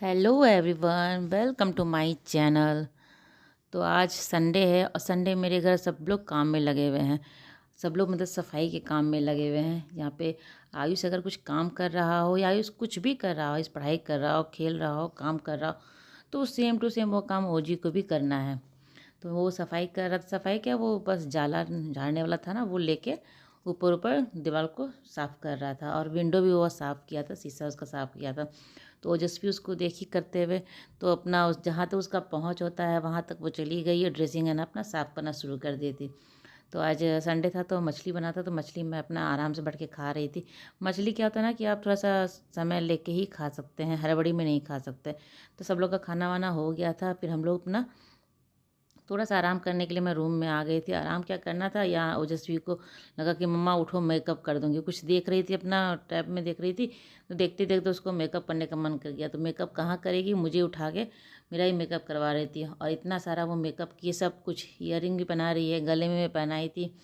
Hello everyone, welcome to my channel. तो आज Sunday है और संडे मेरे घर सब लोग काम में लगे हुए हैं। सब लोग मतलब सफाई के काम में लगे हुए हैं। यहाँ पे आयुष अगर कुछ काम कर रहा हो या आयुष कुछ भी कर रहा हो, इस पढ़ाई कर रहा हो, खेल रहा हो, काम कर रहा हो, तो सेम टू सेम वो काम ओजी को भी करना है। तो वो सफाई कर रहा था। सफाई क्या, वो बस जाला झाड़ने वाला था ना, वो लेके ऊपर ऊपर दीवार को साफ़ कर रहा था। और विंडो भी वो साफ़ किया था, शीशा उसका साफ़ किया था। तो ओजस्वी उसको देखी करते हुए, तो अपना उस जहाँ तक उसका पहुँच होता है वहाँ तक वो चली गई और ड्रेसिंग है ना अपना साफ़ करना शुरू कर दी थी। तो आज संडे था तो मछली बना था, तो मछली मैं अपना आराम से बैठ के खा रही थी। मछली क्या होता है ना कि आप थोड़ा सा समय लेके ही खा सकते हैं, हड़बड़ी में नहीं खा सकते। तो सब लोग का खाना वाना हो गया था, फिर हम लोग अपना थोड़ा सा आराम करने के लिए मैं रूम में आ गई थी। आराम क्या करना था, यहाँ ओजस्वी को लगा कि मम्मा उठो मेकअप कर दूँगी। कुछ देख रही थी, अपना टैब में देख रही थी, तो देखते देखते उसको मेकअप करने का मन कर गया। तो मेकअप कहाँ करेगी, मुझे उठा के मेरा ही मेकअप करवा रही थी। और इतना सारा वो मेकअप की सब कुछ, ईयरिंग भी पहना रही है, गले में पहनाई थी।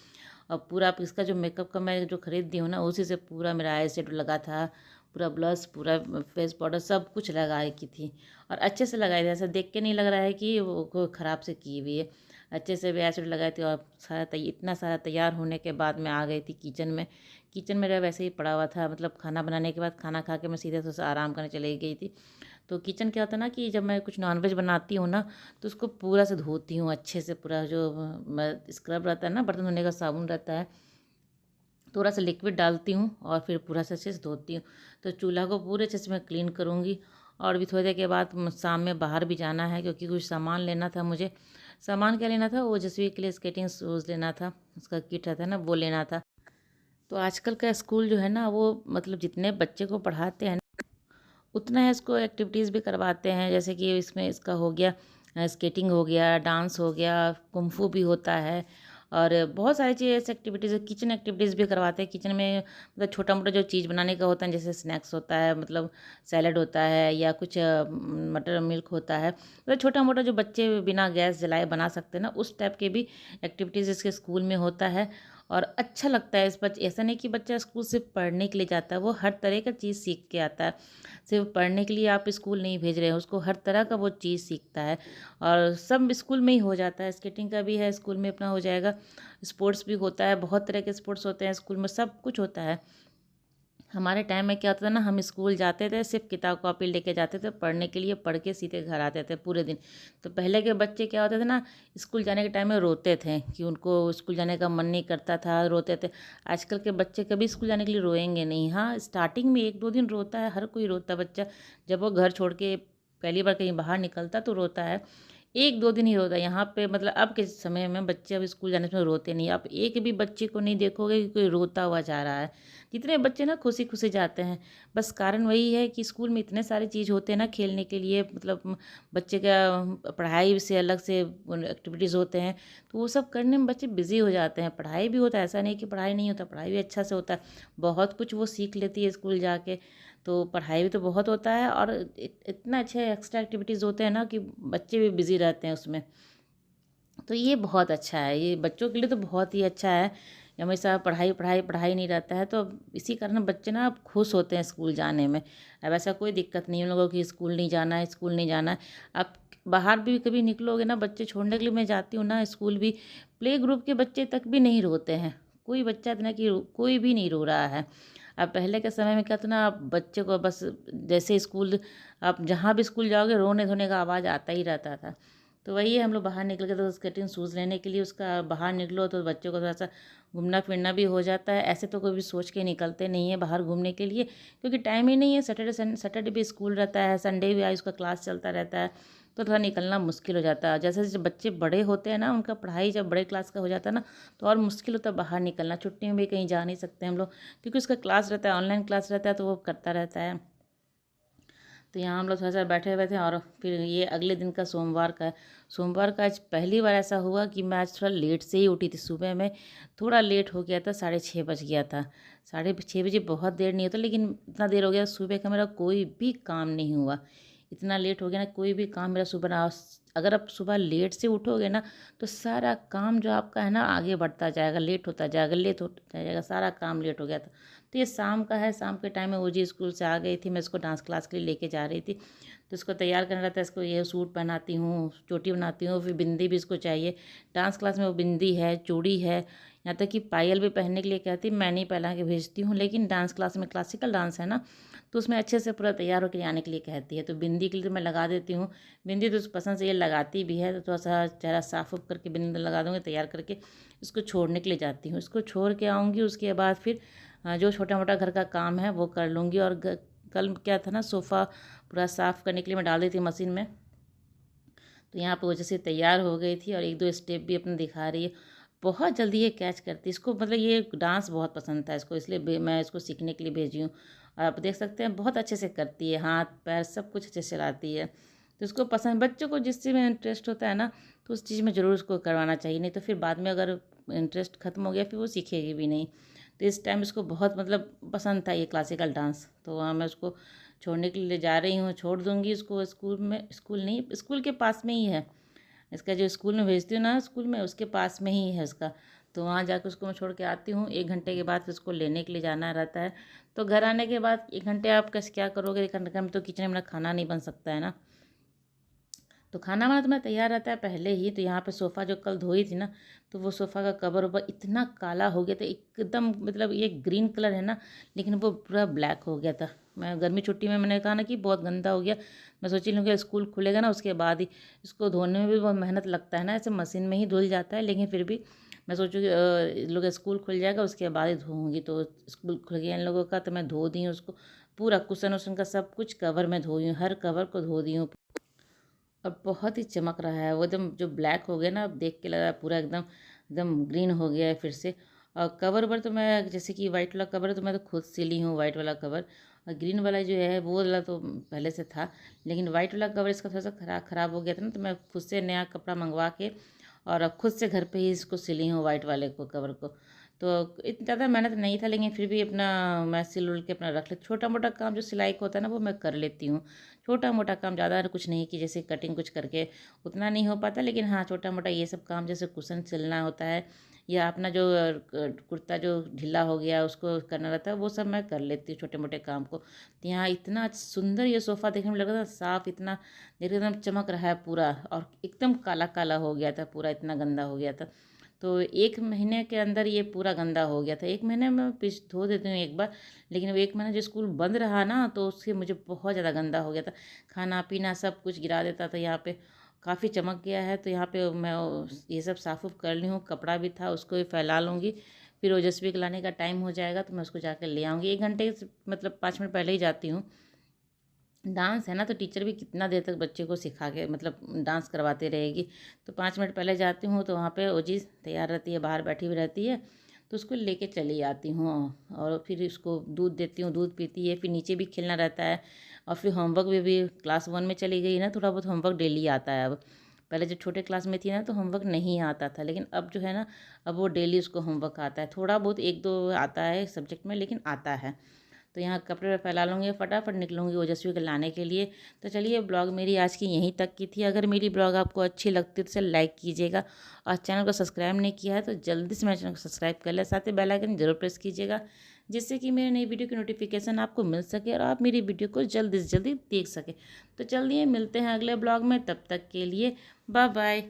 और पूरा इसका जो मेकअप का मैं जो खरीद दी हूँ ना, उसी से पूरा मेरा आई शेडो लगा था, पूरा ब्लश, पूरा फेस पाउडर, सब कुछ लगाई की थी। और अच्छे से लगाई थी, ऐसा देख के नहीं लग रहा है कि वो कोई ख़राब से की हुई है। अच्छे से भी आई शेडो लगाई थी। और इतना सारा तैयार होने के बाद मैं आ गई थी किचन में। किचन मेरा वैसे ही पड़ा हुआ था, मतलब खाना बनाने के बाद खाना खा के मैं सीधे से आराम करने चली गई थी। तो किचन क्या होता है ना कि जब मैं कुछ नॉनवेज बनाती हूँ ना, तो उसको पूरा से धोती हूँ अच्छे से। पूरा जो स्क्रब रहता है ना, बर्तन धोने का साबुन रहता है, थोड़ा सा लिक्विड डालती हूँ और फिर पूरा से अच्छे से धोती हूँ। तो चूल्हा को पूरे अच्छे से मैं क्लीन करूँगी। और भी थोड़ी देर के बाद शाम में बाहर भी जाना है, क्योंकि कुछ सामान लेना था मुझे। सामान क्या लेना था, वो जसवी के लिए स्केटिंग शूज़ लेना था, उसका किट रहता है ना, वो लेना था। तो आजकल का स्कूल जो है ना, वो मतलब जितने बच्चे को पढ़ाते हैं उतना इसको एक्टिविटीज़ भी करवाते हैं। जैसे कि इसमें इसका हो गया स्केटिंग, हो गया डांस, हो गया कुंफू भी होता है। और बहुत सारी चीज़ ऐसी एक्टिविटीज़, किचन एक्टिविटीज़ भी करवाते हैं। किचन में मतलब छोटा मोटा जो चीज़ बनाने का होता है, जैसे स्नैक्स होता है, मतलब सैलड होता है, या कुछ मटर मिल्क होता है, मतलब छोटा मोटा जो बच्चे बिना गैस जलाए बना सकते हैं ना, उस टाइप के भी एक्टिविटीज़ इसके स्कूल में होता है। और अच्छा लगता है। इस बच्चे ऐसा नहीं कि बच्चा स्कूल सिर्फ पढ़ने के लिए जाता है, वो हर तरह का चीज़ सीख के आता है। सिर्फ पढ़ने के लिए आप स्कूल नहीं भेज रहे हैं उसको, हर तरह का वो चीज़ सीखता है। और सब स्कूल में ही हो जाता है। स्केटिंग का भी है, स्कूल में अपना हो जाएगा। स्पोर्ट्स भी होता है, बहुत तरह के स्पोर्ट्स होते हैं स्कूल में, सब कुछ होता है। हमारे टाइम में क्या होता था ना, हम स्कूल जाते थे, सिर्फ किताब कॉपी लेके जाते थे पढ़ने के लिए, पढ़ के सीधे घर आते थे पूरे दिन। तो पहले के बच्चे क्या होते थे ना, स्कूल जाने के टाइम में रोते थे कि उनको स्कूल जाने का मन नहीं करता था, रोते थे। आजकल के बच्चे कभी स्कूल जाने के लिए रोएंगे नहीं। हाँ, स्टार्टिंग में एक दो दिन रोता है, हर कोई रोता है बच्चा। जब वो घर छोड़ के पहली बार कहीं बाहर निकलता तो रोता है। एक दो दिन ही रोता है। यहाँ पे मतलब अब के समय में बच्चे अब स्कूल जाने में रोते नहीं। आप एक भी बच्चे को नहीं देखोगे कि कोई रोता हुआ जा रहा है। जितने बच्चे ना खुशी खुशी जाते हैं। बस कारण वही है कि स्कूल में इतने सारे चीज़ होते हैं ना खेलने के लिए, मतलब बच्चे का पढ़ाई से अलग से एक्टिविटीज़ होते हैं, तो वो सब करने में बच्चे बिज़ी हो जाते हैं। पढ़ाई भी होता है, ऐसा नहीं कि पढ़ाई नहीं होता, पढ़ाई भी अच्छा से होता है। बहुत कुछ वो सीख लेती है स्कूल जाके। तो पढ़ाई भी तो बहुत होता है, और इतना अच्छे एक्स्ट्रा एक्टिविटीज़ होते हैं ना कि बच्चे भी बिज़ी रहते हैं उसमें। तो ये बहुत अच्छा है, ये बच्चों के लिए तो बहुत ही अच्छा है। हमेशा पढ़ाई पढ़ाई पढ़ाई नहीं रहता है, तो इसी कारण बच्चे ना अब खुश होते हैं स्कूल जाने में। अब ऐसा कोई दिक्कत नहीं है उन लोगों की, स्कूल नहीं जाना है, स्कूल नहीं जाना है। आप बाहर भी कभी निकलोगे ना, बच्चे छोड़ने के लिए मैं जाती हूँ ना स्कूल भी, प्ले ग्रुप के बच्चे तक भी नहीं रोते हैं। कोई बच्चा इतना कि कोई भी नहीं रो रहा है। अब पहले के समय में क्या था ना, आप बच्चे को बस जैसे स्कूल, आप जहाँ भी स्कूल जाओगे रोने धोने का आवाज़ आता ही रहता था। तो वही है, हम लोग बाहर निकल के तो स्केटिंग शूज़ लेने के लिए उसका बाहर निकलो तो बच्चों को थोड़ा सा घूमना फिरना भी हो जाता है। ऐसे तो कोई भी सोच के निकलते नहीं है बाहर घूमने के लिए, क्योंकि टाइम ही नहीं है। सैटरडे भी स्कूल रहता है, संडे भी आज उसका क्लास चलता रहता है, तो थोड़ा निकलना मुश्किल हो जाता है। जैसे जैसे बच्चे बड़े होते हैं ना, उनका पढ़ाई जब बड़े क्लास का हो जाता है ना, तो और मुश्किल होता है बाहर निकलना। छुट्टी में भी कहीं जा नहीं सकते हम लोग, क्योंकि उसका क्लास रहता है, ऑनलाइन क्लास रहता है, तो वो करता रहता है। तो यहाँ हम लोग थोड़ा सा बैठे हुए थे। और फिर ये अगले दिन का सोमवार का है। सोमवार का आज पहली बार ऐसा हुआ कि मैं आज थोड़ा लेट से ही उठी थी। सुबह में थोड़ा लेट हो गया था, 6:30 बज गया था। 6:30 बजे बहुत देर नहीं होता, लेकिन इतना देर हो गया, सुबह का मेरा कोई भी काम नहीं हुआ। इतना लेट हो गया ना, कोई भी काम मेरा सुबह ना। अगर आप सुबह लेट से उठोगे ना, तो सारा काम जो आपका है ना आगे बढ़ता जाएगा, लेट होता जाएगा, लेट होता जाएगा, सारा काम लेट हो गया था। तो ये शाम का है, शाम के टाइम में वो जी स्कूल से आ गई थी, मैं इसको डांस क्लास के लिए लेके जा रही थी। तो इसको तैयार करना रहता है, इसको ये सूट पहनाती हूँ, चोटी बनाती हूँ, फिर बिंदी भी इसको चाहिए। डांस क्लास में वो बिंदी है, चूड़ी है, यहाँ तक कि पायल भी पहनने के लिए कहती, मैं नहीं पहना के भेजती हूँ। लेकिन डांस क्लास में क्लासिकल डांस है ना, तो उसमें अच्छे से पूरा तैयार होकर आने के लिए कहती है। तो बिंदी के लिए तो मैं लगा देती हूँ। बिंदी तो पसंद से ये लगाती भी है, तो थोड़ा सा चेहरा साफ उफ करके बिंदी लगा दूँगी, तैयार करके इसको छोड़ने के लिए जाती हूँ। इसको छोड़ के आऊँगी, उसके बाद फिर जो छोटा मोटा घर का काम है वो कर लूँगी। और कल क्या था ना, सोफ़ा पूरा साफ़ करने के लिए मैं डाल दी थी मशीन में। तो यहाँ पर वो जैसे तैयार हो गई थी और एक दो स्टेप भी अपने दिखा रही है। बहुत जल्दी ये कैच करती है, इसको मतलब ये डांस बहुत पसंद था इसको, इसलिए मैं इसको सीखने के लिए भेजी हूँ। और आप देख सकते हैं बहुत अच्छे से करती है, हाथ पैर सब कुछ अच्छे से चलाती है। तो इसको पसंद, बच्चों को जिस चीज़ में इंटरेस्ट होता है ना, तो उस चीज़ में ज़रूर उसको करवाना चाहिए, नहीं तो फिर बाद में अगर इंटरेस्ट खत्म हो गया फिर वो सीखेगी भी नहीं। तो इस टाइम इसको बहुत मतलब पसंद था ये क्लासिकल डांस। तो वहाँ मैं उसको छोड़ने के लिए जा रही हूँ, छोड़ दूँगी इसको स्कूल में, स्कूल नहीं, स्कूल के पास में ही है इसका, जो स्कूल में भेजती हूँ ना, स्कूल में उसके पास में ही है इसका। तो वहाँ जाकर उसको मैं छोड़ के आती हूँ। 1 घंटे के बाद फिर उसको लेने के लिए जाना रहता है। तो घर आने के बाद 1 घंटे आप कैसे क्या करोगे, 1 घंटे में तो किचन में मेरा खाना नहीं बन सकता है ना। तो खाना वाना तो मेरा तैयार रहता है पहले ही। तो यहाँ पे सोफ़ा जो कल धोई थी ना, तो वो सोफ़ा का कवर ववर इतना काला हो गया था एकदम, मतलब ये ग्रीन कलर है ना, लेकिन वो पूरा ब्लैक हो गया था। मैं गर्मी छुट्टी में मैंने कहा ना कि बहुत गंदा हो गया। मैं सोची लूँ कि स्कूल खुलेगा ना उसके बाद ही इसको धोने में भी बहुत मेहनत लगता है ना, ऐसे मशीन में ही धुल जाता है, लेकिन फिर भी मैं सोचूँ कि इन लोग स्कूल खुल जाएगा उसके बाद ही धोऊँगी। तो स्कूल खुल गया इन लोगों का, तो मैं धो दी हूँ उसको पूरा, कुशन उशन का सब कुछ कवर में धोई हूँ, हर कवर को धो दी हूँ। और बहुत ही चमक रहा है वो, एकदम जो ब्लैक हो गया ना, अब देख के लगा पूरा एकदम एकदम ग्रीन हो गया है फिर से। और कवर पर तो मैं, जैसे कि वाइट वाला कवर है तो मैं तो खुद सिली हूँ वाइट वाला कवर। और ग्रीन वाला जो है वो वाला तो पहले से था, लेकिन वाइट वाला कवर इसका थोड़ा सा ख़राब हो गया था ना, तो मैं खुद से नया कपड़ा मंगवा के और अब खुद से घर पे ही इसको सिली हूँ वाइट वाले को कवर को। तो इतना ज़्यादा मेहनत नहीं था, लेकिन फिर भी अपना मैं सिल उल के अपना रख ले, छोटा मोटा काम जो सिलाई का होता है ना वो मैं कर लेती हूँ। छोटा मोटा काम, ज़्यादा कुछ नहीं कि जैसे कटिंग कुछ करके उतना नहीं हो पाता, लेकिन हाँ छोटा मोटा ये सब काम जैसे कुशन सिलना होता है, या अपना जो कुर्ता जो ढीला हो गया उसको करना रहता है, वो सब मैं कर लेती हूँ छोटे मोटे काम को। तो यहाँ इतना सुंदर ये सोफ़ा देखने में लग रहा था, साफ इतना देख एकदम चमक रहा है पूरा, और एकदम काला काला हो गया था पूरा, इतना गंदा हो गया था। तो 1 महीने के अंदर ये पूरा गंदा हो गया था। 1 महीने में पिच धो देती हूँ एक बार, लेकिन वो 1 महीना जो स्कूल बंद रहा ना, तो उससे मुझे बहुत ज़्यादा गंदा हो गया था। खाना पीना सब कुछ गिरा देता था यहाँ पे। काफ़ी चमक गया है, तो यहाँ पे मैं ये सब साफ़ उफ कर ली हूँ। कपड़ा भी था उसको भी फैला लूँगी, फिर ओजस्वी को लाने का टाइम हो जाएगा तो मैं उसको जाकर ले आऊँगी। 1 घंटे से मतलब 5 मिनट पहले ही जाती हूँ। डांस है ना, तो टीचर भी कितना देर तक बच्चे को सिखा के मतलब डांस करवाती रहेगी। तो 5 मिनट पहले जाती हूँ, तो वहाँ पे वो चीज़ तैयार रहती है, बाहर बैठी हुई रहती है, तो उसको लेके चली आती हूँ। और फिर इसको दूध देती हूँ, दूध पीती है, फिर नीचे भी खेलना रहता है। और फिर होमवर्क में भी क्लास 1 में चली गई ना, थोड़ा बहुत होमवर्क डेली आता है अब। पहले जब छोटे क्लास में थी ना तो होमवर्क नहीं आता था, लेकिन अब जो है ना, अब वो डेली उसको होमवर्क आता है। थोड़ा बहुत 1-2 आता है सब्जेक्ट में, लेकिन आता है। तो यहाँ कपड़े फैला लूँगी, फटाफट निकलूँगी ओजस्वी को लाने के लिए। तो चलिए, ब्लॉग मेरी आज की यहीं तक की थी। अगर मेरी ब्लॉग आपको अच्छी लगती है तो इसे लाइक कीजिएगा, और चैनल को सब्सक्राइब नहीं किया है तो जल्दी से मेरे चैनल को सब्सक्राइब कर लें, साथ ही बेल आइकन जरूर प्रेस कीजिएगा, जिससे कि मेरे नई वीडियो की नोटिफिकेशन आपको मिल सके और आप मेरी वीडियो को जल्दी से जल्दी देख सके। तो चलिए, मिलते हैं अगले ब्लॉग में, तब तक के लिए बाय बाय।